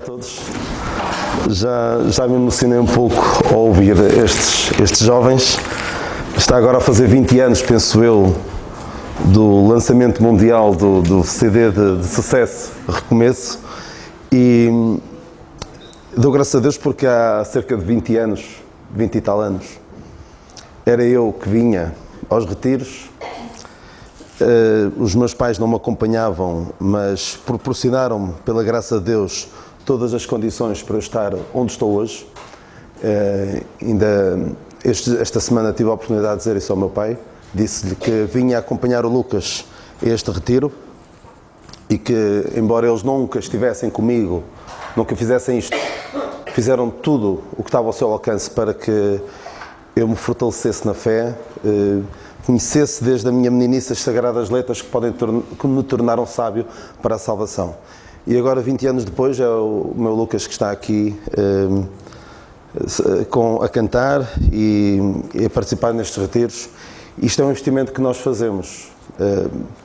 todos. Já me emocionei um pouco ao ouvir estes jovens. Está agora a fazer 20 anos, penso eu, do lançamento mundial do CD de sucesso Recomeço, e dou graças a Deus porque há cerca de 20 anos, 20 e tal anos, era eu que vinha aos retiros. Os meus pais não me acompanhavam, mas proporcionaram-me, pela graça de Deus, todas as condições para eu estar onde estou hoje. Esta semana tive a oportunidade de dizer isso ao meu pai. Disse-lhe que vinha acompanhar o Lucas a este retiro e que, embora eles nunca estivessem comigo, nunca fizessem isto, fizeram tudo o que estava ao seu alcance para que eu me fortalecesse na fé, conhecesse desde a minha meninice as sagradas letras que me tornaram sábio para a salvação. E agora, 20 anos depois, é o meu Lucas que está aqui a cantar e a participar nestes retiros. Isto é um investimento que nós fazemos,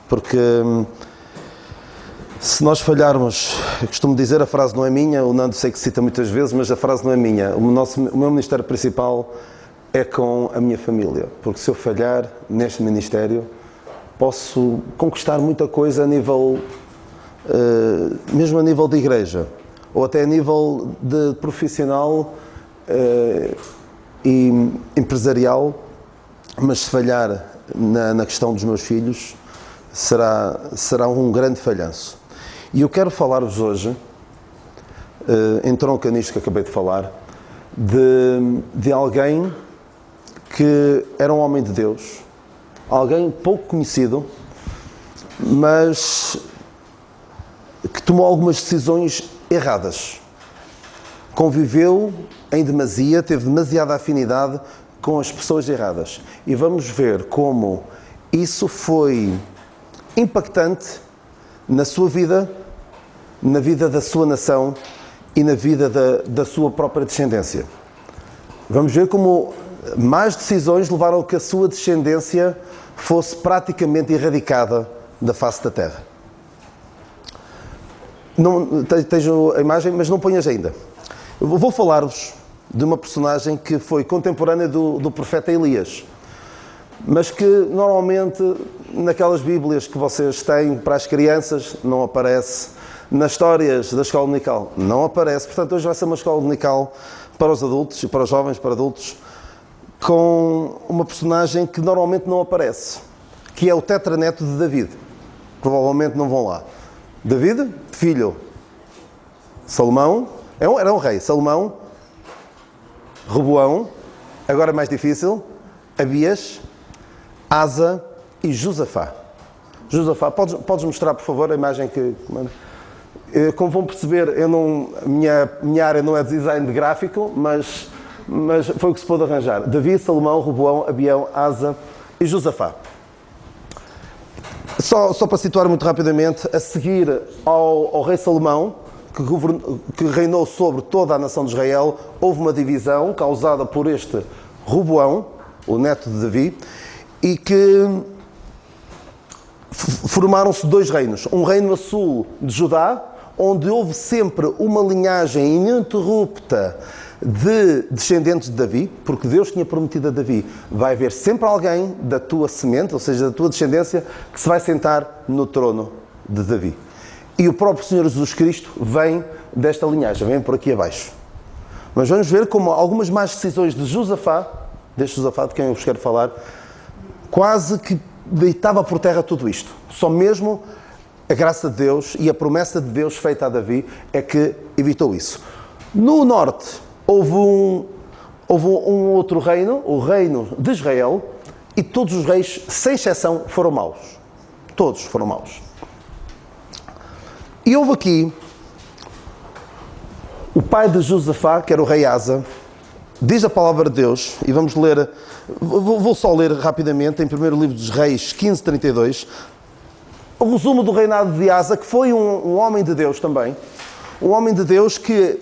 porque se nós falharmos, eu costumo dizer, a frase não é minha, o Nando sei que cita muitas vezes, mas a frase não é minha. O meu ministério principal é com a minha família, porque se eu falhar neste ministério, posso conquistar muita coisa a nível, mesmo a nível de igreja, ou até a nível de profissional e empresarial, mas se falhar na questão dos meus filhos, será um grande falhanço. E eu quero falar-vos hoje, entronca nisto que acabei de falar, de alguém que era um homem de Deus, alguém pouco conhecido, mas que tomou algumas decisões erradas. Conviveu em demasia, teve demasiada afinidade com as pessoas erradas. E vamos ver como isso foi impactante na sua vida, na vida da sua nação e na vida da sua própria descendência. Vamos ver como más decisões levaram a que a sua descendência fosse praticamente erradicada da face da terra. Não, tens a imagem, mas não ponhas ainda. Eu vou falar-vos de uma personagem que foi contemporânea do profeta Elias, mas que normalmente naquelas bíblias que vocês têm para as crianças não aparece, nas histórias da escola dominical não aparece. Portanto, hoje vai ser uma escola dominical para os adultos e para os jovens, para adultos, com uma personagem que normalmente não aparece, que é o tetraneto de David. Provavelmente não vão lá. David, filho. Salomão, era um rei. Salomão, Roboão, agora é mais difícil, Abias, Asa e Josafá. Josafá, podes mostrar, por favor, a imagem que... Como vão perceber, minha área não é de design de gráfico, mas foi o que se pôde arranjar. Davi, Salomão, Roboão, Abião, Asa e Josafá. Só para situar muito rapidamente, a seguir ao rei Salomão, que reinou sobre toda a nação de Israel, houve uma divisão causada por este Roboão, o neto de Davi, e que formaram-se dois reinos. Um reino a sul de Judá, onde houve sempre uma linhagem ininterrupta de descendentes de Davi, porque Deus tinha prometido a Davi: vai haver sempre alguém da tua semente, ou seja, da tua descendência, que se vai sentar no trono de Davi. E o próprio Senhor Jesus Cristo vem desta linhagem, vem por aqui abaixo. Mas vamos ver como algumas más decisões de Josafá, deste Josafá de quem eu vos quero falar, quase que deitava por terra tudo isto. Só mesmo a graça de Deus e a promessa de Deus feita a Davi é que evitou isso. No norte houve um outro reino, o reino de Israel, e todos os reis, sem exceção, foram maus. Todos foram maus. E houve aqui o pai de Josafá, que era o rei Asa. Diz a palavra de Deus, e vamos ler, vou só ler rapidamente, em primeiro livro dos Reis, 15:32, o resumo do reinado de Asa, que foi um homem de Deus também. Um homem de Deus que,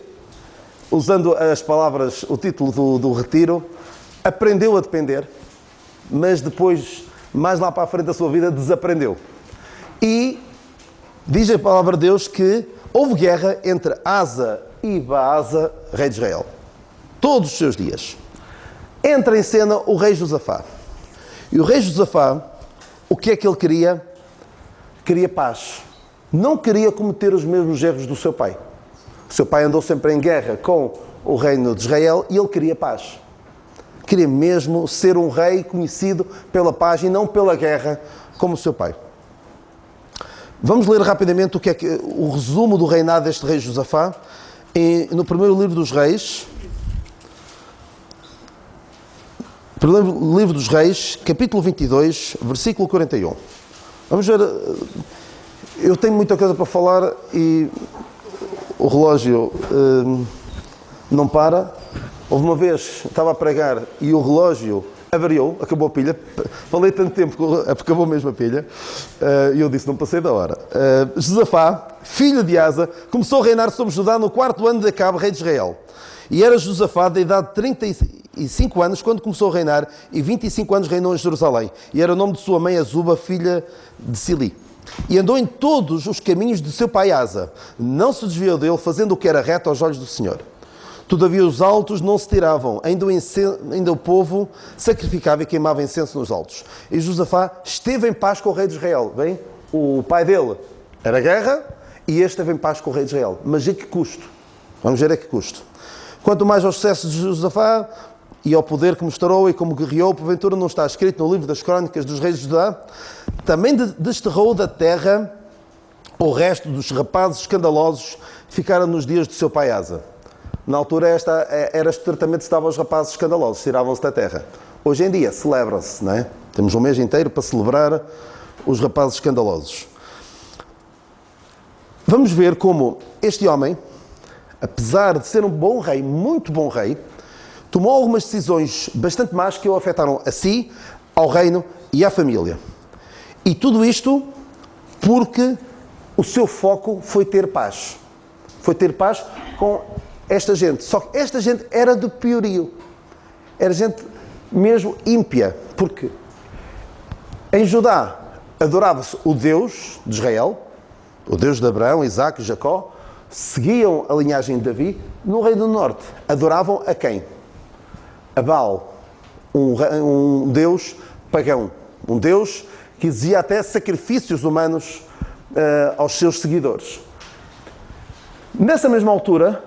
usando as palavras, o título do retiro, aprendeu a depender, mas depois, mais lá para a frente da sua vida, desaprendeu. E diz a palavra de Deus que houve guerra entre Asa e Baasa, rei de Israel. Todos os seus dias. Entra em cena o rei Josafá. E o rei Josafá, o que é que ele queria? Queria paz. Não queria cometer os mesmos erros do seu pai. O seu pai andou sempre em guerra com o reino de Israel e ele queria paz. Queria mesmo ser um rei conhecido pela paz e não pela guerra, como o seu pai. Vamos ler rapidamente o resumo do reinado deste rei Josafá no primeiro livro dos Reis. Primeiro livro dos Reis, capítulo 22, versículo 41. Vamos ver. Eu tenho muita coisa para falar e o relógio não para. Houve uma vez, estava a pregar e o relógio avariou, acabou a pilha. Falei tanto tempo que acabou mesmo a pilha. E eu disse, não passei da hora. Josafá, filho de Asa, começou a reinar sobre Judá no 4º ano de Acabe, rei de Israel. E era Josafá da idade de 35 anos quando começou a reinar, e 25 anos reinou em Jerusalém. E era o nome de sua mãe Azuba, filha de Sili. E andou em todos os caminhos de seu pai Asa. Não se desviou dele, fazendo o que era reto aos olhos do Senhor. Todavia os altos não se tiravam, ainda o povo sacrificava e queimava incenso nos altos. E Josafá esteve em paz com o rei de Israel. Bem, o pai dele era guerra e este esteve em paz com o rei de Israel. Mas a que custo? Vamos ver a que custo. Quanto mais aos sucessos de Josafá e ao poder que mostrou e como guerreou, porventura não está escrito no livro das Crónicas dos Reis de Judá, também desterrou da terra o resto dos rapazes escandalosos que ficaram nos dias de seu pai Asa. Na altura era este tratamento que se dava aos rapazes escandalosos, tiravam-se da terra. Hoje em dia celebram-se, não é? Temos um mês inteiro para celebrar os rapazes escandalosos. Vamos ver como este homem, apesar de ser um bom rei, muito bom rei, tomou algumas decisões bastante más que o afetaram a si, ao reino e à família. E tudo isto porque o seu foco foi ter paz. Foi ter paz com esta gente. Só que esta gente era do piorio. Era gente mesmo ímpia. Porque em Judá adorava-se o Deus de Israel, o Deus de Abraão, Isaac e Jacó. Seguiam a linhagem de Davi. No Reino do Norte adoravam a quem? A Baal, um Deus pagão, um Deus que exigia até sacrifícios humanos aos seus seguidores. Nessa mesma altura,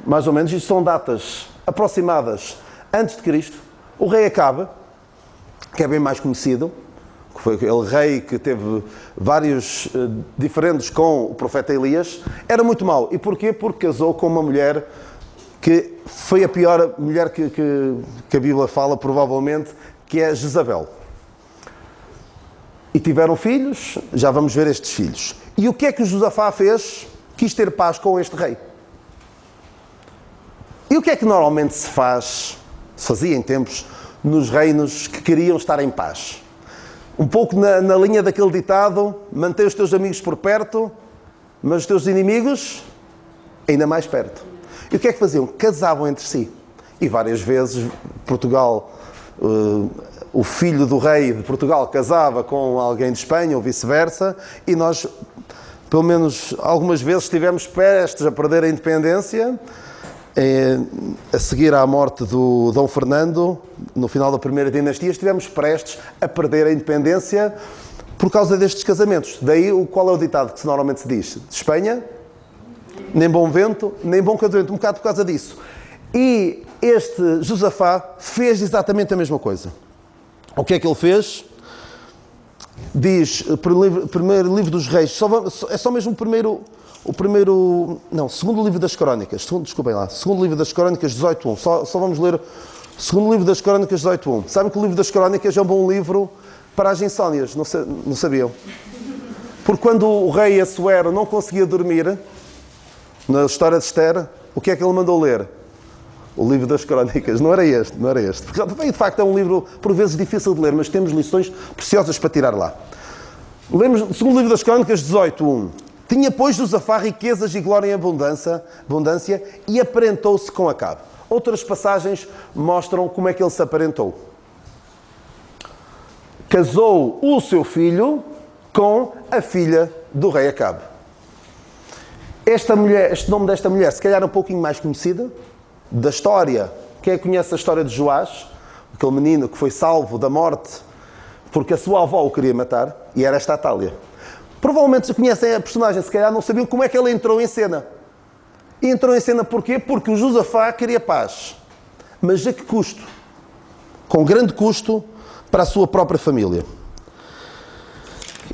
mais ou menos, isto são datas aproximadas antes de Cristo, o rei Acabe, que é bem mais conhecido, que foi aquele rei que teve vários diferentes com o profeta Elias, era muito mau. E porquê? Porque casou com uma mulher que foi a pior mulher que a Bíblia fala, provavelmente, que é Jezabel. E tiveram filhos, já vamos ver estes filhos. E o que é que Josafá fez? Quis ter paz com este rei. E o que é que normalmente se fazia em tempos, nos reinos que queriam estar em paz? Um pouco na linha daquele ditado, mantém os teus amigos por perto, mas os teus inimigos ainda mais perto. E o que é que faziam? Casavam entre si. E várias vezes Portugal, o filho do rei de Portugal casava com alguém de Espanha ou vice-versa, e nós, pelo menos algumas vezes, estivemos prestes a perder a independência, a seguir à morte do Dom Fernando, no final da primeira dinastia, estivemos prestes a perder a independência por causa destes casamentos. Daí, qual é o ditado que normalmente se diz? De Espanha, nem bom vento, nem bom casamento, um bocado por causa disso. E este Josafá fez exatamente a mesma coisa. O que é que ele fez? Diz, primeiro livro dos Reis, é só mesmo segundo livro das Crónicas, desculpem lá, segundo livro das Crónicas 18.1, só vamos ler segundo livro das Crónicas 18.1. Sabem que o livro das Crónicas é um bom livro para as insónias, não sabiam? Porque quando o rei Assuero não conseguia dormir, na história de Esther, o que é que ele mandou ler? O livro das Crónicas, não era este. Porque, de facto, é um livro, por vezes, difícil de ler, mas temos lições preciosas para tirar lá. Lemos, segundo livro das Crónicas 18.1. Tinha, pois, Josafá riquezas e glória em abundância e aparentou-se com Acabe. Outras passagens mostram como é que ele se aparentou. Casou o seu filho com a filha do rei Acabe. Esta mulher, este nome desta mulher, se calhar é um pouquinho mais conhecida, da história. Quem conhece a história de Joás, aquele menino que foi salvo da morte porque a sua avó o queria matar, e era esta Atália. Provavelmente se conhecem a personagem, se calhar não sabiam como é que ela entrou em cena. E entrou em cena porquê? Porque o Josafá queria paz. Mas a que custo? Com grande custo para a sua própria família.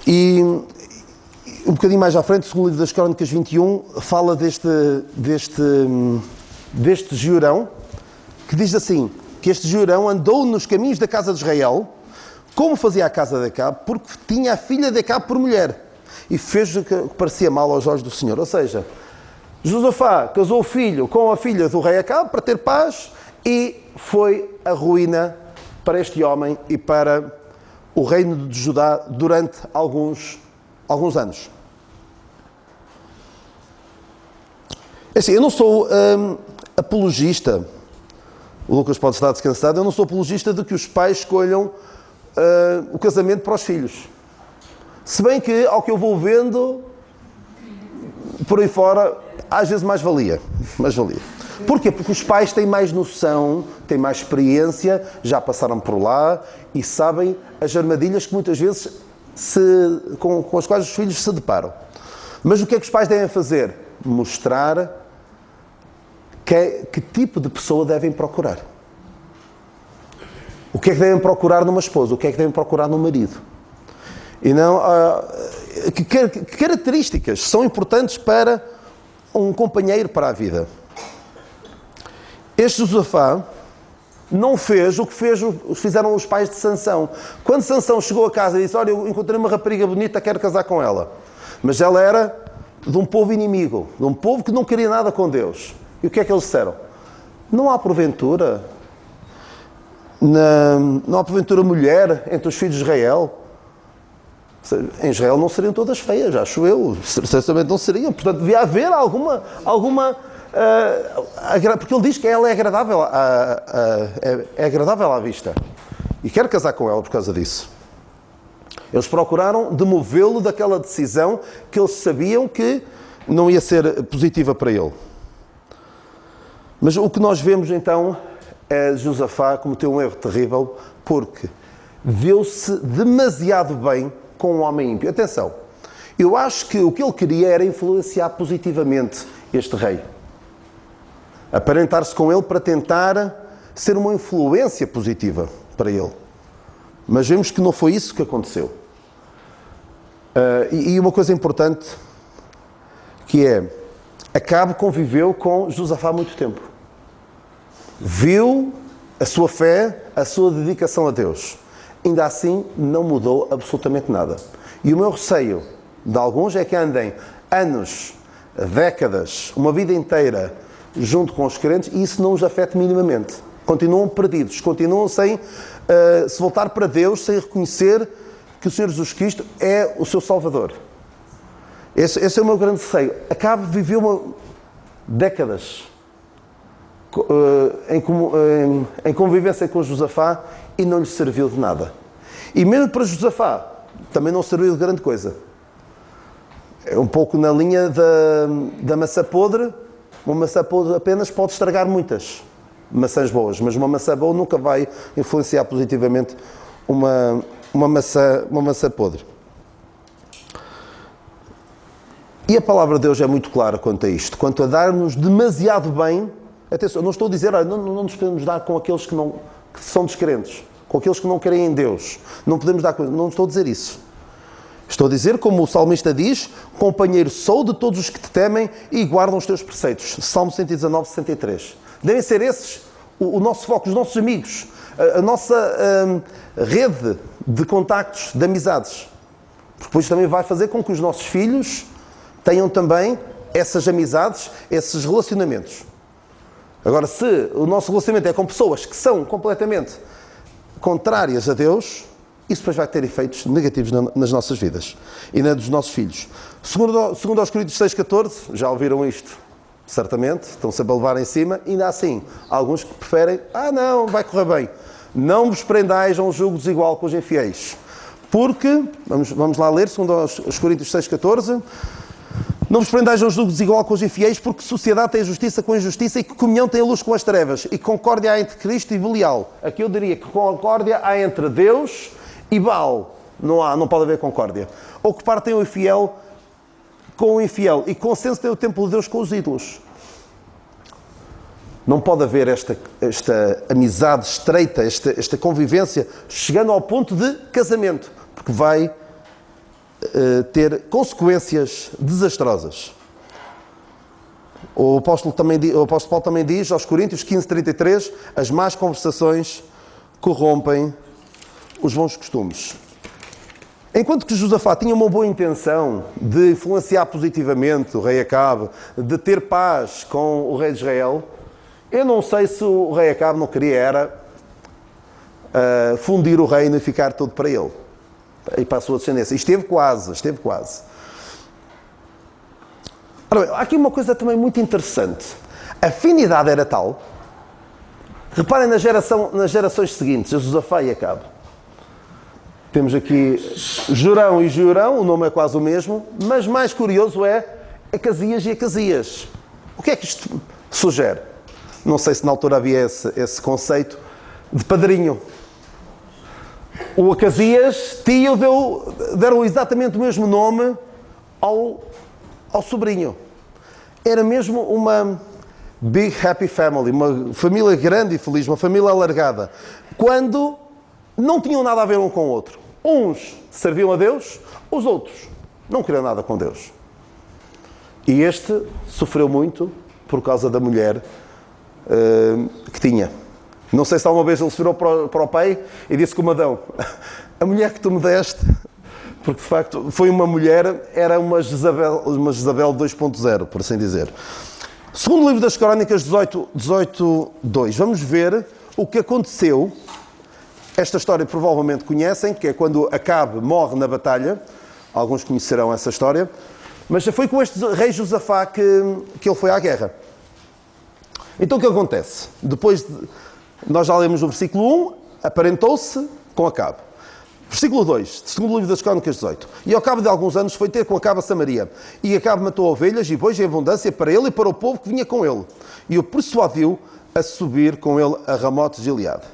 E um bocadinho mais à frente, o segundo livro das Crónicas 21, fala deste Jeorão, que diz assim, que este Jeorão andou nos caminhos da casa de Israel, como fazia a casa de Acabe, porque tinha a filha de Acabe por mulher, e fez o que parecia mal aos olhos do Senhor. Ou seja, Josafá casou o filho com a filha do rei Acabe para ter paz, e foi a ruína para este homem e para o reino de Judá durante alguns anos. É assim, eu não sou apologista, o Lucas pode estar descansado, eu não sou apologista de que os pais escolham o casamento para os filhos. Se bem que, ao que eu vou vendo, por aí fora, às vezes mais valia. Porquê? Porque os pais têm mais noção, têm mais experiência, já passaram por lá e sabem as armadilhas que muitas vezes com as quais os filhos se deparam. Mas o que é que os pais devem fazer? Mostrar que tipo de pessoa devem procurar. O que é que devem procurar numa esposa? O que é que devem procurar num marido? E não... que características são importantes para um companheiro para a vida? Este Josafá não fez o que fizeram os pais de Sansão. Quando Sansão chegou a casa e disse, olha, eu encontrei uma rapariga bonita, quero casar com ela. Mas ela era de um povo inimigo, de um povo que não queria nada com Deus. E o que é que eles disseram? Não há porventura mulher entre os filhos de Israel? Em Israel não seriam todas feias, acho eu. Certamente não seriam. Portanto, devia haver alguma porque ele diz que ela é agradável à vista. E quer casar com ela por causa disso. Eles procuraram demovê-lo daquela decisão que eles sabiam que não ia ser positiva para ele. Mas o que nós vemos então é Josafá cometeu um erro terrível porque deu-se demasiado bem com um homem ímpio. Atenção, eu acho que o que ele queria era influenciar positivamente este rei. Aparentar-se com ele para tentar ser uma influência positiva para ele. Mas vemos que não foi isso que aconteceu. E uma coisa importante, que é, Acabe conviveu com Josafá há muito tempo. Viu a sua fé, a sua dedicação a Deus. Ainda assim, não mudou absolutamente nada. E o meu receio de alguns é que andem anos, décadas, uma vida inteira junto com os crentes e isso não os afeta minimamente. Continuam perdidos, continuam sem se voltar para Deus, sem reconhecer que o Senhor Jesus Cristo é o seu Salvador. Esse é o meu grande receio. Acabe viveu décadas em convivência com Josafá e não lhe serviu de nada. E mesmo para Josafá também não serviu de grande coisa. É um pouco na linha da maçã podre. Uma maçã podre apenas pode estragar muitas maçãs boas, mas uma maçã boa nunca vai influenciar positivamente uma maçã podre. E a palavra de Deus é muito clara quanto a isto, quanto a dar-nos demasiado bem. Atenção, não estou a dizer, não nos podemos dar com aqueles que são descrentes, com aqueles que não creem em Deus. Não podemos dar, não estou a dizer isso. Estou a dizer, como o salmista diz, companheiro sou de todos os que te temem e guardam os teus preceitos. Salmo 119, 63. Devem ser esses o nosso foco, os nossos amigos, a nossa rede de contactos, de amizades. Porque depois também vai fazer com que os nossos filhos tenham também essas amizades, esses relacionamentos. Agora, se o nosso relacionamento é com pessoas que são completamente contrárias a Deus, isso depois vai ter efeitos negativos nas nossas vidas e na dos nossos filhos. Segundo aos Coríntios 6,14, já ouviram isto, certamente, estão sempre a levar em cima, ainda assim, há alguns que preferem, não, vai correr bem. Não vos prendais a um jugo desigual com os infiéis. Porque, vamos lá ler, segundo aos Coríntios 6,14, Não vos prendais aos julgos desigual com os infiéis, porque sociedade tem a justiça com a injustiça e que comunhão tem a luz com as trevas. E concórdia há entre Cristo e Belial. Aqui eu diria que concórdia há entre Deus e Baal. Não pode haver concórdia. Ocupar tem o infiel com o infiel. E consenso tem o templo de Deus com os ídolos. Não pode haver esta amizade estreita, esta convivência, chegando ao ponto de casamento. Porque vai ter consequências desastrosas. O apóstolo Paulo também diz, aos Coríntios 15:33, as más conversações corrompem os bons costumes. Enquanto que Josafá tinha uma boa intenção de influenciar positivamente o rei Acabe, de ter paz com o rei de Israel, eu não sei se o rei Acabe não queria fundir o reino e ficar tudo para ele e para a sua descendência. E esteve quase. Ora bem, há aqui uma coisa também muito interessante. A afinidade era tal. Reparem nas gerações seguintes, a Josafá e Acabe. Temos aqui Jorão e Jorão, o nome é quase o mesmo, mas mais curioso é Acasias e Acasias. O que é que isto sugere? Não sei se na altura havia esse conceito de padrinho. O Acasias, tio, deram exatamente o mesmo nome ao sobrinho. Era mesmo uma big happy family, uma família grande e feliz, uma família alargada. Quando não tinham nada a ver um com o outro. Uns serviam a Deus, os outros não queriam nada com Deus. E este sofreu muito por causa da mulher que tinha. Não sei se alguma vez ele se virou para o pai e disse com Adão, a mulher que tu me deste, porque de facto foi uma mulher, era uma Jezabel 2.0, por assim dizer. Segundo o livro das Crónicas 18:2, vamos ver o que aconteceu. Esta história provavelmente conhecem, que é quando Acabe morre na batalha. Alguns conhecerão essa história. Mas foi com este rei Josafá que ele foi à guerra. Então o que acontece? Nós já lemos o versículo 1, aparentou-se com Acabe. Versículo 2, segundo o livro das Crónicas 18. E ao cabo de alguns anos foi ter com Acabe a Samaria. E Acabe matou ovelhas e bois em abundância para ele e para o povo que vinha com ele. E o persuadiu a subir com ele a Ramote de Gileade.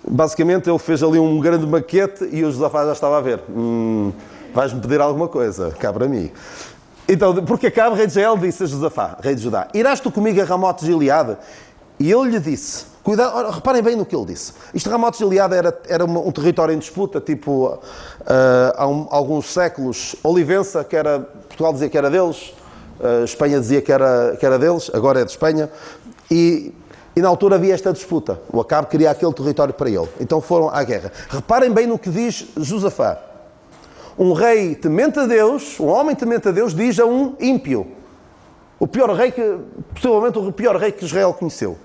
Basicamente ele fez ali um grande maquete e o Josafá já estava a ver. Vais-me pedir alguma coisa, cá para mim. Então, porque Acabe, rei de Israel, disse a Josafá, rei de Judá, irás tu comigo a Ramote de Gileade? E ele lhe disse, cuidado, reparem bem no que ele disse. Isto de Ramote de Gileade era um território em disputa, tipo, há alguns séculos, Olivença, que era, Portugal dizia que era deles, Espanha dizia que era deles, agora é de Espanha, e na altura havia esta disputa. O Acabe queria aquele território para ele. Então foram à guerra. Reparem bem no que diz Josafá. Um rei temente a Deus, um homem temente a Deus, diz a um ímpio. Possivelmente o pior rei que Israel conheceu.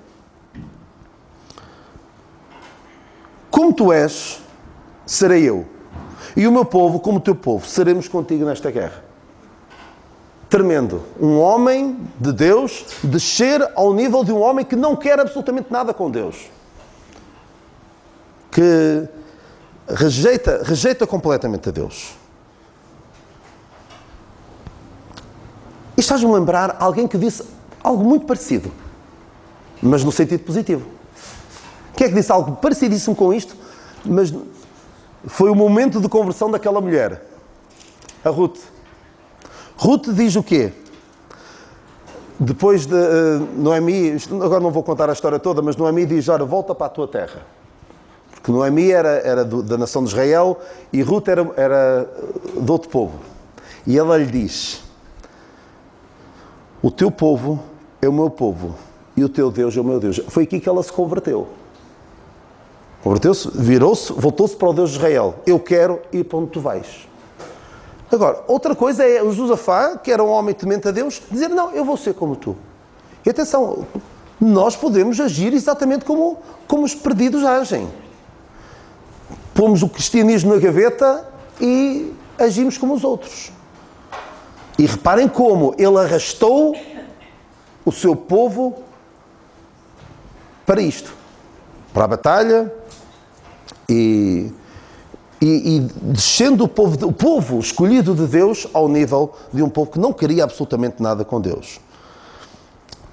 Como tu és, serei eu. E o meu povo, como o teu povo, seremos contigo nesta guerra. Tremendo. Um homem de Deus descer ao nível de um homem que não quer absolutamente nada com Deus. Que rejeita completamente a Deus. Isto faz-me lembrar alguém que disse algo muito parecido, mas no sentido positivo. Quem é que disse algo parecidíssimo com isto, mas foi o momento de conversão daquela mulher? A Ruth. Ruth diz o quê? Depois de Noemi, agora não vou contar a história toda, mas Noemi diz, ora, volta para a tua terra. Porque Noemi era da nação de Israel e Ruth era de outro povo. E ela lhe diz, o teu povo é o meu povo e o teu Deus é o meu Deus. Foi aqui que ela se converteu. Converteu-se, virou-se, voltou-se para o Deus de Israel. Eu quero ir para onde tu vais. Agora, outra coisa é o Josafá, que era um homem temente a Deus, dizer, não, eu vou ser como tu. E atenção, nós podemos agir exatamente como os perdidos agem. Pomos o cristianismo na gaveta e agimos como os outros. E reparem como ele arrastou o seu povo para isto. Para a batalha e e descendo o povo escolhido de Deus ao nível de um povo que não queria absolutamente nada com Deus.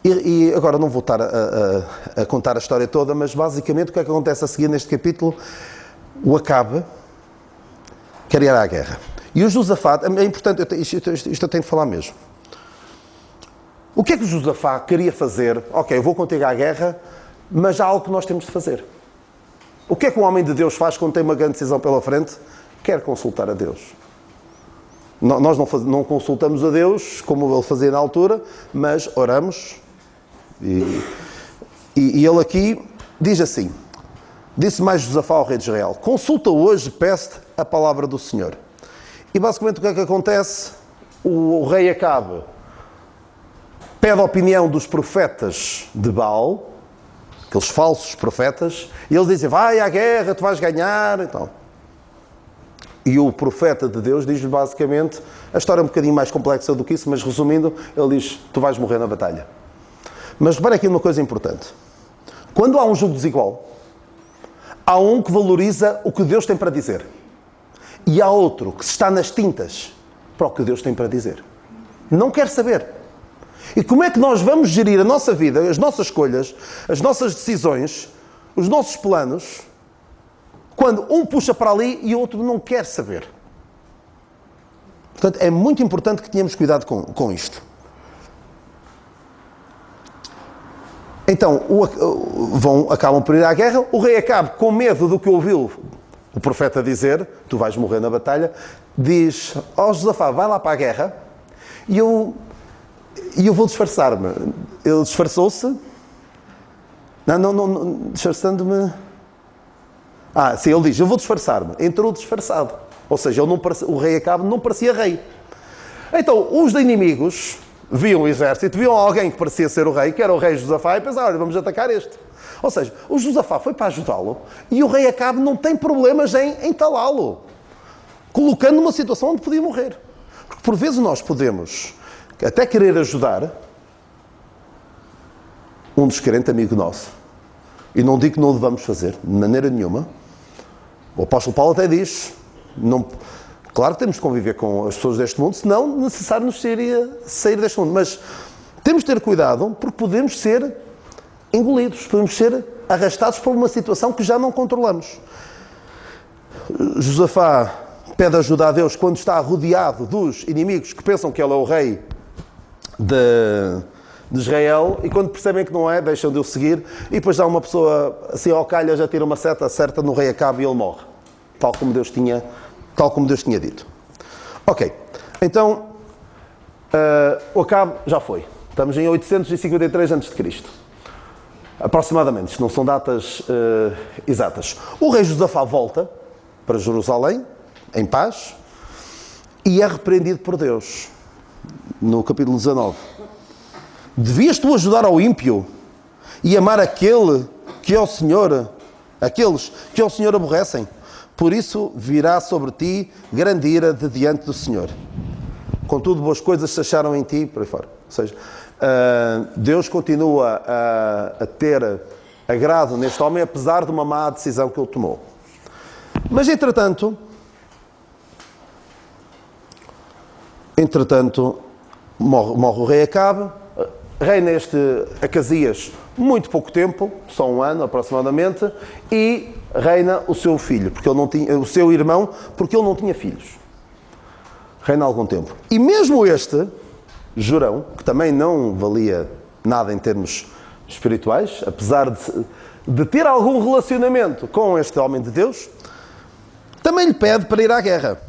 E agora não vou estar a contar a história toda, mas basicamente o que é que acontece a seguir neste capítulo? O Acabe quer ir à guerra. E o Josafá, é importante, isto eu tenho de falar mesmo. O que é que o Josafá queria fazer? Ok, eu vou contigo à guerra, mas há algo que nós temos de fazer. O que é que um homem de Deus faz quando tem uma grande decisão pela frente? Quer consultar a Deus. Nós não consultamos a Deus, como ele fazia na altura, mas oramos. E ele aqui diz assim, disse mais Josafá ao rei de Israel, consulta hoje, peste a palavra do Senhor. E basicamente o que é que acontece? O rei Acabe pede a opinião dos profetas de Baal, aqueles falsos profetas, e eles dizem, vai à guerra, tu vais ganhar, então. E o profeta de Deus diz-lhe basicamente, a história é um bocadinho mais complexa do que isso, mas resumindo, ele diz, tu vais morrer na batalha. Mas repara aqui numa coisa importante. Quando há um julgo desigual, há um que valoriza o que Deus tem para dizer. E há outro que está nas tintas para o que Deus tem para dizer. Não quer saber. E como é que nós vamos gerir a nossa vida, as nossas escolhas, as nossas decisões, os nossos planos, quando um puxa para ali e o outro não quer saber? Portanto, é muito importante que tenhamos cuidado com isto. Então, acabam por ir à guerra. O rei Acabe, com medo do que ouviu o profeta dizer, tu vais morrer na batalha, diz, Josafá, vai lá para a guerra e eu vou disfarçar-me. Ele disfarçou-se. Não, disfarçando-me. Sim, ele diz, eu vou disfarçar-me. Entrou disfarçado. Ou seja, o rei Acabe não parecia rei. Então, os inimigos viam o exército, viam alguém que parecia ser o rei, que era o rei Josafá, e pensaram, olha, vamos atacar este. Ou seja, o Josafá foi para ajudá-lo e o rei Acabe não tem problemas em entalá-lo, colocando numa situação onde podia morrer. Porque por vezes nós podemos até querer ajudar um descrente amigo nosso. E não digo que não o devamos fazer, de maneira nenhuma. O apóstolo Paulo até diz, claro que temos de conviver com as pessoas deste mundo, senão necessário nos seria sair deste mundo. Mas temos de ter cuidado, porque podemos ser engolidos, podemos ser arrastados por uma situação que já não controlamos. Josafá pede ajuda a Deus quando está rodeado dos inimigos que pensam que ele é o rei de Israel, e quando percebem que não é, deixam de o seguir, e depois dá uma pessoa assim ao calha, já tira uma seta, acerta no rei Acabe e ele morre, tal como Deus tinha dito. Ok, então o Acabe já foi, estamos em 853 a.C., aproximadamente, isto não são datas exatas. O rei Josafá volta para Jerusalém em paz e é repreendido por Deus no capítulo 19. Devias tu ajudar ao ímpio e amar aqueles que ao Senhor aborrecem. Por isso virá sobre ti grande ira de diante do Senhor. Contudo, boas coisas se acharam em ti, por aí fora. Ou seja, Deus continua a ter agrado neste homem, apesar de uma má decisão que ele tomou. Mas, entretanto, morre o rei Acabe. Reina este Acasias muito pouco tempo, só um ano aproximadamente, e reina o seu filho, porque ele não tinha, o seu irmão, porque ele não tinha filhos. Reina há algum tempo. E mesmo este, Jorão, que também não valia nada em termos espirituais, apesar de ter algum relacionamento com este homem de Deus, também lhe pede para ir à guerra.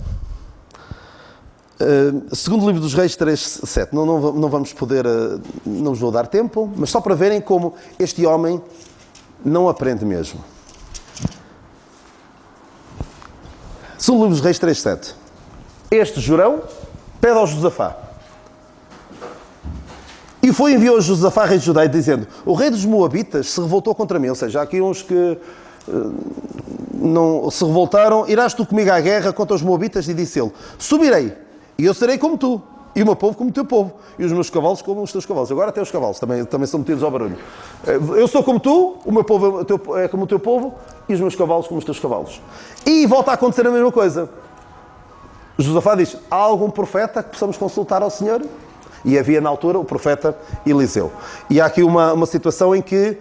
Segundo livro dos Reis 3:7, não vamos poder, não vos vou dar tempo, mas só para verem como este homem não aprende mesmo. Segundo livro dos Reis 3:7, este Jorão pede ao Josafá, e enviou a Josafá, rei de Judá, dizendo, o rei dos Moabitas se revoltou contra mim. Ou seja, há aqui uns que não se revoltaram. Irás tu comigo à guerra contra os Moabitas? E disse ele, subirei, e eu serei como tu, E o meu povo como o teu povo. E os meus cavalos como os teus cavalos. Agora até os cavalos também são metidos ao barulho. Eu sou como tu, o meu povo é como o teu povo, e os meus cavalos como os teus cavalos. E volta a acontecer a mesma coisa. Josafá diz, há algum profeta que possamos consultar ao Senhor? E havia na altura o profeta Eliseu. E há aqui uma situação em que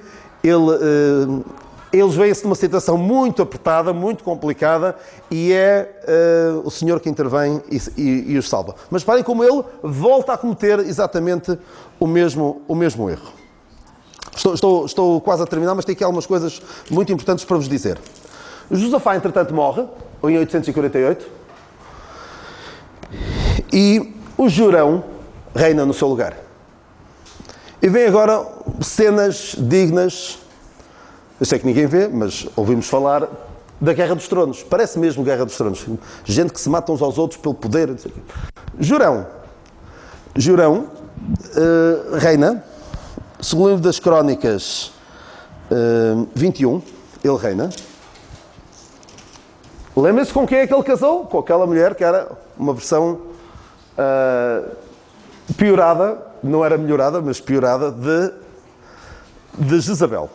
eles veem-se numa situação muito apertada, muito complicada, e é o Senhor que intervém e os salva. Mas parem como ele volta a cometer exatamente o mesmo erro. Estou quase a terminar, mas tenho aqui algumas coisas muito importantes para vos dizer. Josafá, entretanto, morre, em 848, e o Jorão reina no seu lugar. E vem agora cenas dignas. Eu sei que ninguém vê, mas ouvimos falar da Guerra dos Tronos. Parece mesmo Guerra dos Tronos. Gente que se mata uns aos outros pelo poder. Jorão reina, segundo o livro das Crónicas 21, ele reina. Lembrem-se com quem é que ele casou? Com aquela mulher que era uma versão piorada, não era melhorada, mas piorada, de Jezabel.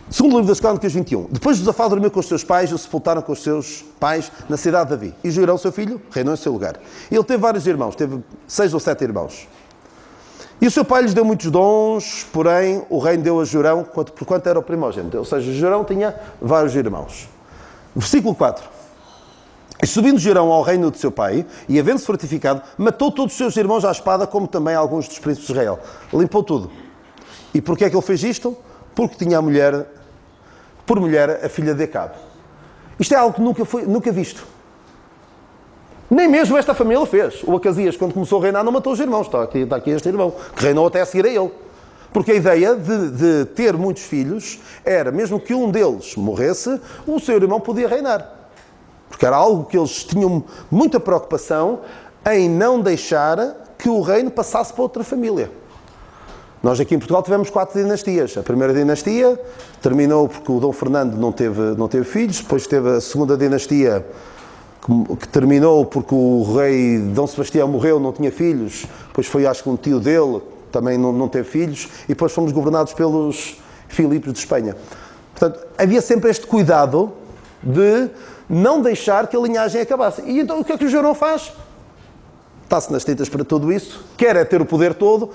Segundo o livro das Crónicas 21. Depois Josafá dormiu com os seus pais e o sepultaram com os seus pais na cidade de Davi. E Jorão, seu filho, reinou em seu lugar. Ele teve vários irmãos, teve 6 ou 7 irmãos. E o seu pai lhes deu muitos dons, porém o reino deu a Jorão, porquanto era o primogênito. Ou seja, Jorão tinha vários irmãos. Versículo 4. E subindo Jorão ao reino de seu pai, e havendo-se fortificado, matou todos os seus irmãos à espada, como também alguns dos príncipes de Israel. Limpou tudo. E porquê é que ele fez isto? Porque tinha por mulher a filha de Acabe. Isto é algo que nunca visto. Nem mesmo esta família fez. O Acasias, quando começou a reinar, não matou os irmãos. Está aqui este irmão, que reinou até a seguir a ele. Porque a ideia de ter muitos filhos era, mesmo que um deles morresse, o seu irmão podia reinar. Porque era algo que eles tinham muita preocupação em não deixar que o reino passasse para outra família. Nós aqui em Portugal tivemos 4 dinastias. A primeira dinastia terminou porque o Dom Fernando não teve filhos. Depois teve a segunda dinastia que terminou porque o rei Dom Sebastião morreu, não tinha filhos. Depois foi, acho que um tio dele, também não teve filhos. E depois fomos governados pelos Filipos de Espanha. Portanto, havia sempre este cuidado de não deixar que a linhagem acabasse. E então o que é que o Jorão faz? Está-se nas tintas para tudo isso. Quer é ter o poder todo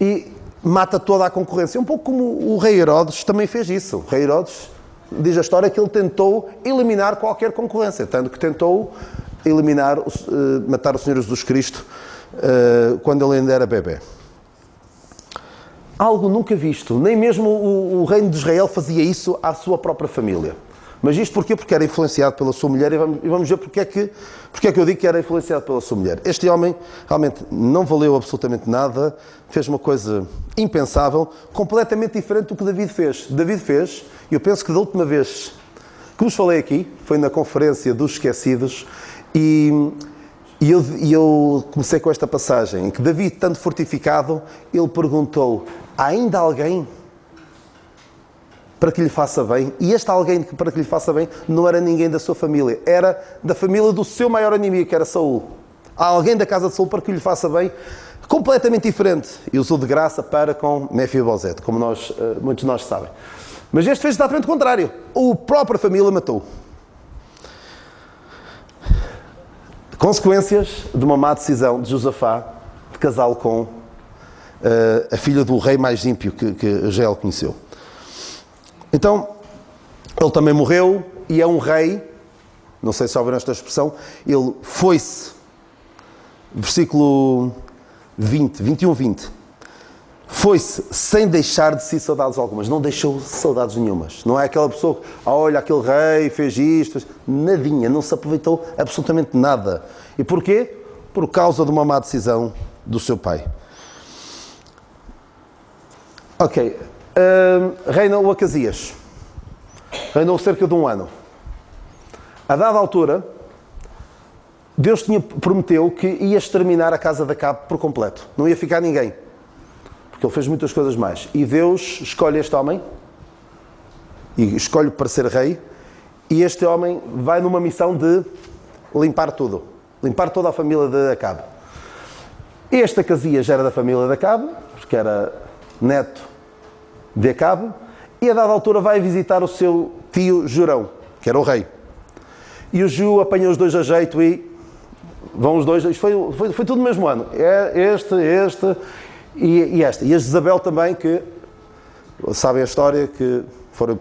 e mata toda a concorrência. Um pouco como o rei Herodes também fez isso. O rei Herodes, diz a história, que ele tentou eliminar qualquer concorrência, tanto que tentou matar o Senhor Jesus Cristo quando ele ainda era bebê. Algo nunca visto. Nem mesmo o reino de Israel fazia isso à sua própria família. Mas isto porquê? Porque era influenciado pela sua mulher, e vamos ver porque é que eu digo que era influenciado pela sua mulher. Este homem realmente não valeu absolutamente nada, fez uma coisa impensável, completamente diferente do que David fez. David fez, e eu penso que da última vez que vos falei aqui, foi na conferência dos esquecidos, e eu comecei com esta passagem, em que David, estando fortificado, ele perguntou, há ainda alguém para que lhe faça bem? E este alguém para que lhe faça bem não era ninguém da sua família, era da família do seu maior inimigo, que era Saul. Há alguém da casa de Saul para que lhe faça bem, completamente diferente. E usou de graça para com Mefibosete, como muitos de nós sabem. Mas este fez exatamente o contrário. A própria família matou. Consequências de uma má decisão de Josafá de casá-lo com a filha do rei mais ímpio que Israel conheceu. Então, ele também morreu e é um rei, não sei se ouviram esta expressão, ele foi-se, versículo 21-20, foi-se sem deixar de si saudades algumas, não deixou saudades nenhumas. Não é aquela pessoa que, olha, aquele rei fez isto, nadinha, não se aproveitou absolutamente nada. E porquê? Por causa de uma má decisão do seu pai. Ok. Reinou Acasias. Reinou cerca de 1 ano. A dada altura, Deus prometeu que ia exterminar a casa de Acabe por completo. Não ia ficar ninguém. Porque ele fez muitas coisas mais. E Deus escolhe este homem, e escolhe para ser rei, e este homem vai numa missão de limpar tudo. limpar toda a família de Acabe. Este Acasias era da família de Acabe, porque era neto de Acabe, e a dada altura vai visitar o seu tio Jorão, que era o rei. E o Jeú apanha os dois a jeito e vão os dois, isto foi tudo no mesmo ano, este e esta. E a Jezabel também, que sabem a história, que foram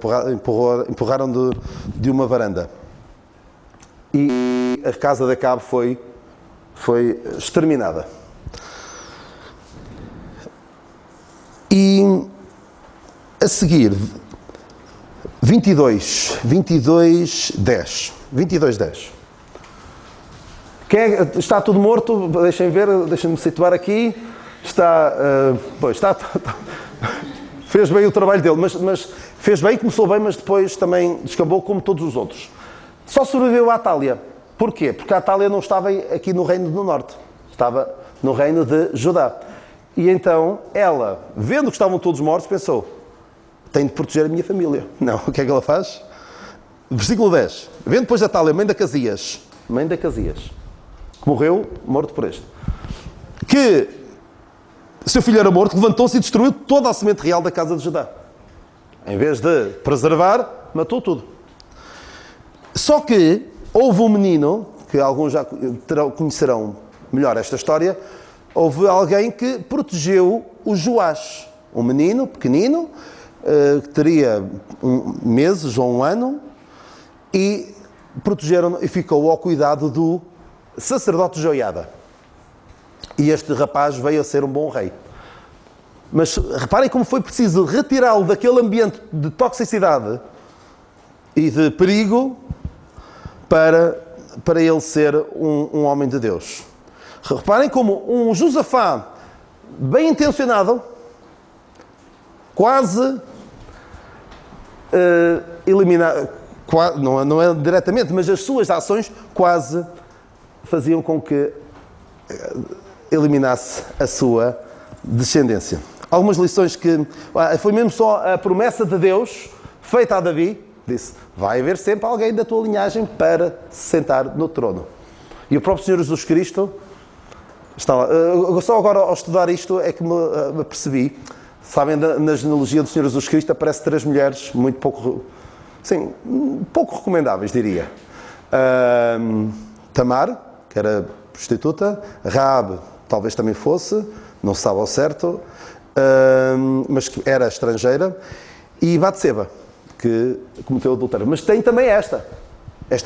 empurraram de uma varanda. E a casa de Acabe foi exterminada. E a seguir, 22:10. Está tudo morto, deixem-me situar aqui. Fez bem o trabalho dele, mas fez bem, começou bem, mas depois também descambou como todos os outros. Só sobreviveu a Atália. Porquê? Porque a Atália não estava aqui no reino do norte, estava no reino de Judá. E então ela, vendo que estavam todos mortos, pensou: tenho de proteger a minha família. Não, o que é que ela faz? Versículo 10. Vendo depois a Atália, mãe de Acasias, que morreu, morto por este, que seu filho era morto, levantou-se e destruiu toda a semente real da casa de Judá. Em vez de preservar, matou tudo. Só que houve um menino, que alguns já conhecerão melhor esta história, houve alguém que protegeu o Joás, um menino pequenino, que teria meses ou um ano, e protegeram e ficou ao cuidado do sacerdote Joiada. E este rapaz veio a ser um bom rei. Mas reparem como foi preciso retirá-lo daquele ambiente de toxicidade e de perigo para ele ser um homem de Deus. Reparem como um Josafá bem intencionado, quase eliminar, não é diretamente, mas as suas ações quase faziam com que eliminasse a sua descendência. Algumas lições que... Foi mesmo só a promessa de Deus feita a Davi, disse: vai haver sempre alguém da tua linhagem para se sentar no trono. E o próprio Senhor Jesus Cristo está lá. Só agora, ao estudar isto, é que me apercebi. Sabem, na genealogia do Senhor Jesus Cristo aparece 3 mulheres muito pouco recomendáveis, diria. Tamar, que era prostituta, Raabe, talvez também fosse, não se sabe ao certo, mas que era estrangeira, e Batseba, que cometeu adultério. Mas tem também esta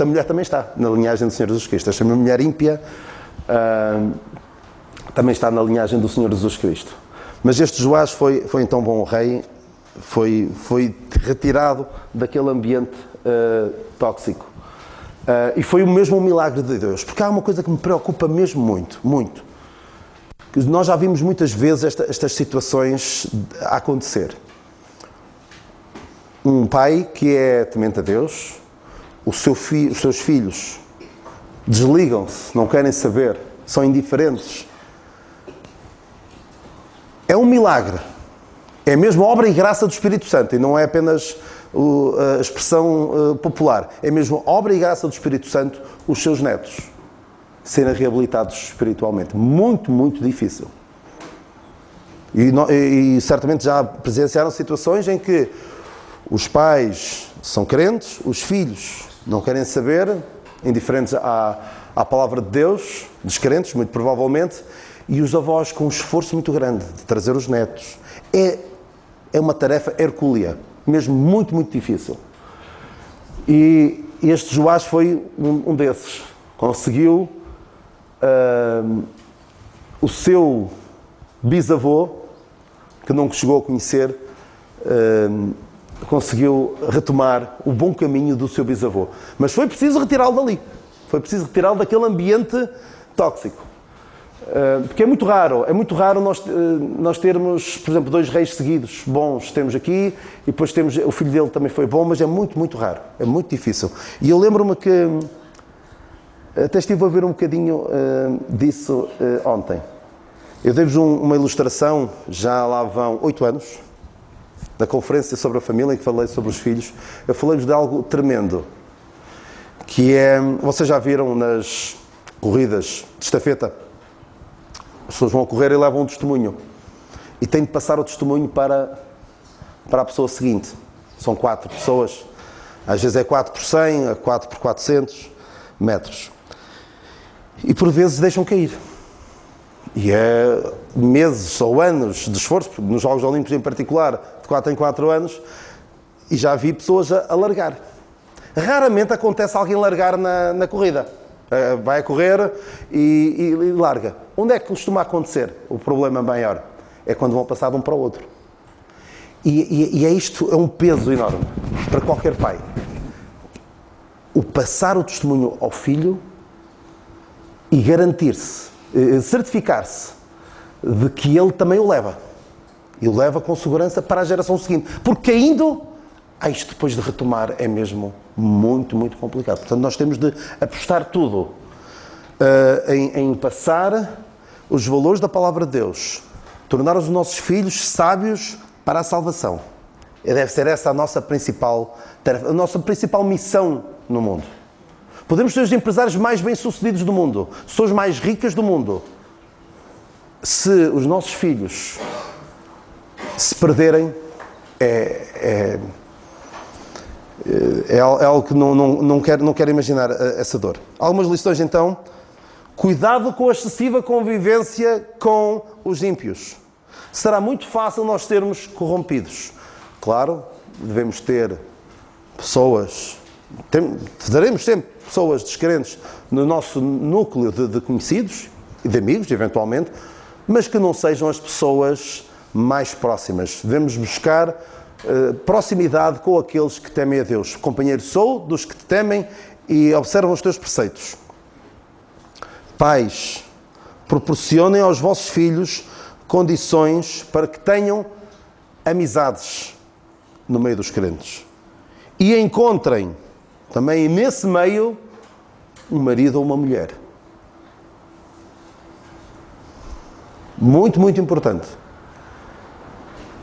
mulher também está na linhagem do Senhor Jesus Cristo. Esta mulher ímpia também está na linhagem do Senhor Jesus Cristo. Mas este Joás foi então bom rei, foi retirado daquele ambiente tóxico. E foi mesmo um milagre de Deus, porque há uma coisa que me preocupa mesmo muito, muito. Que nós já vimos muitas vezes estas situações a acontecer. Um pai que é temente a Deus, os seus filhos desligam-se, não querem saber, são indiferentes. É um milagre. É mesmo obra e graça do Espírito Santo, e não é apenas a expressão popular. É mesmo obra e graça do Espírito Santo os seus netos serem reabilitados espiritualmente. Muito, muito difícil. E certamente já presenciaram situações em que os pais são crentes, os filhos não querem saber, indiferentes à palavra de Deus, descrentes, muito provavelmente, e os avós com um esforço muito grande de trazer os netos. É uma tarefa hercúlea, mesmo muito, muito difícil. E este Joás foi um desses. Conseguiu o seu bisavô, que não chegou a conhecer, conseguiu retomar o bom caminho do seu bisavô. Mas foi preciso retirá-lo dali. Foi preciso retirá-lo daquele ambiente tóxico. Porque é muito raro nós termos, por exemplo, 2 reis seguidos bons. Temos aqui, e depois temos, o filho dele também foi bom, mas é muito, muito raro. É muito difícil. E eu lembro-me que até estive a ver um bocadinho disso ontem. Eu dei-vos uma ilustração, já lá vão 8 anos, da conferência sobre a família, em que falei sobre os filhos. Eu falei-vos de algo tremendo, que é, vocês já viram corridas de estafeta, as pessoas vão a correr e levam um testemunho. E têm de passar o testemunho para a pessoa seguinte. São 4 pessoas, às vezes é 4 por 100, 4 por 400 metros. E por vezes deixam cair. E é meses ou anos de esforço, nos Jogos Olímpicos em particular, de 4 em 4 anos, e já vi pessoas a largar. Raramente acontece alguém largar na corrida. Vai a correr e larga. Onde é que costuma acontecer o problema maior? É quando vão passar de um para o outro. E isto é um peso enorme para qualquer pai. O passar o testemunho ao filho e garantir-se, certificar-se de que ele também o leva. E o leva com segurança para a geração seguinte. Porque caindo, isto depois de retomar é mesmo muito, muito complicado. Portanto, nós temos de apostar tudo em passar os valores da Palavra de Deus, tornar os nossos filhos sábios para a salvação. Deve ser essa a nossa principal tarefa, a nossa principal missão no mundo. Podemos ser os empresários mais bem-sucedidos do mundo, as pessoas mais ricas do mundo. Se os nossos filhos se perderem, é algo que não quero imaginar essa dor. Algumas lições então. Cuidado com a excessiva convivência com os ímpios. Será muito fácil nós sermos corrompidos. Claro, devemos ter pessoas, teremos sempre pessoas descrentes no nosso núcleo de conhecidos e de amigos, eventualmente, mas que não sejam as pessoas mais próximas. Devemos buscar proximidade com aqueles que temem a Deus. Companheiro sou dos que te temem e observam os teus preceitos. Pais, proporcionem aos vossos filhos condições para que tenham amizades no meio dos crentes. E encontrem também nesse meio um marido ou uma mulher. Muito, muito importante.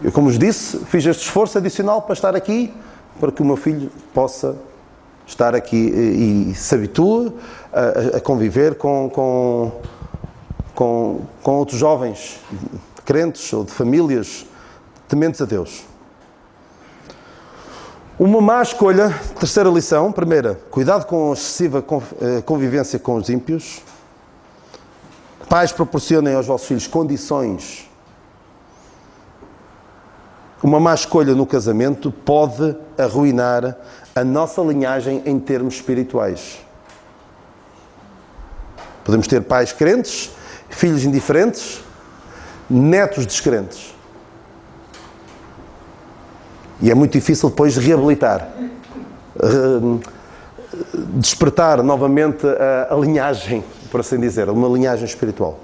Eu, como vos disse, fiz este esforço adicional para estar aqui, para que o meu filho possa estar aqui e se habitue a conviver com outros jovens crentes ou de famílias tementes a Deus. Uma má escolha, terceira lição, primeira, cuidado com a excessiva convivência com os ímpios. Pais, proporcionem aos vossos filhos condições. Uma má escolha no casamento pode arruinar a nossa linhagem em termos espirituais. Podemos ter pais crentes, filhos indiferentes, netos descrentes. E é muito difícil depois reabilitar, despertar novamente a linhagem, por assim dizer, uma linhagem espiritual.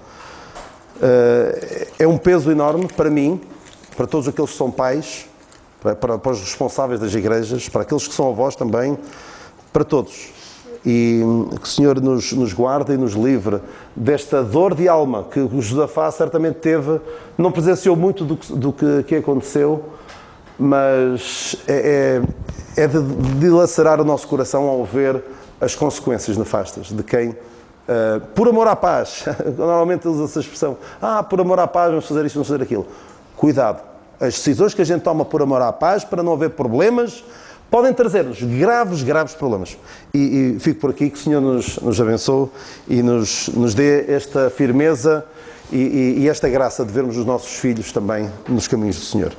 É um peso enorme para mim, para todos aqueles que são pais, para os responsáveis das igrejas, para aqueles que são avós também, para todos. E que o Senhor nos guarde e nos livre desta dor de alma que o Josafá certamente teve, não presenciou muito do que aconteceu, mas é de dilacerar o nosso coração ao ver as consequências nefastas de quem, por amor à paz, normalmente usa essa expressão, por amor à paz vamos fazer isto, vamos fazer aquilo. Cuidado, as decisões que a gente toma por amor à paz, para não haver problemas, podem trazer-nos graves, graves problemas. E fico por aqui, que o Senhor nos abençoe e nos dê esta firmeza e esta graça de vermos os nossos filhos também nos caminhos do Senhor.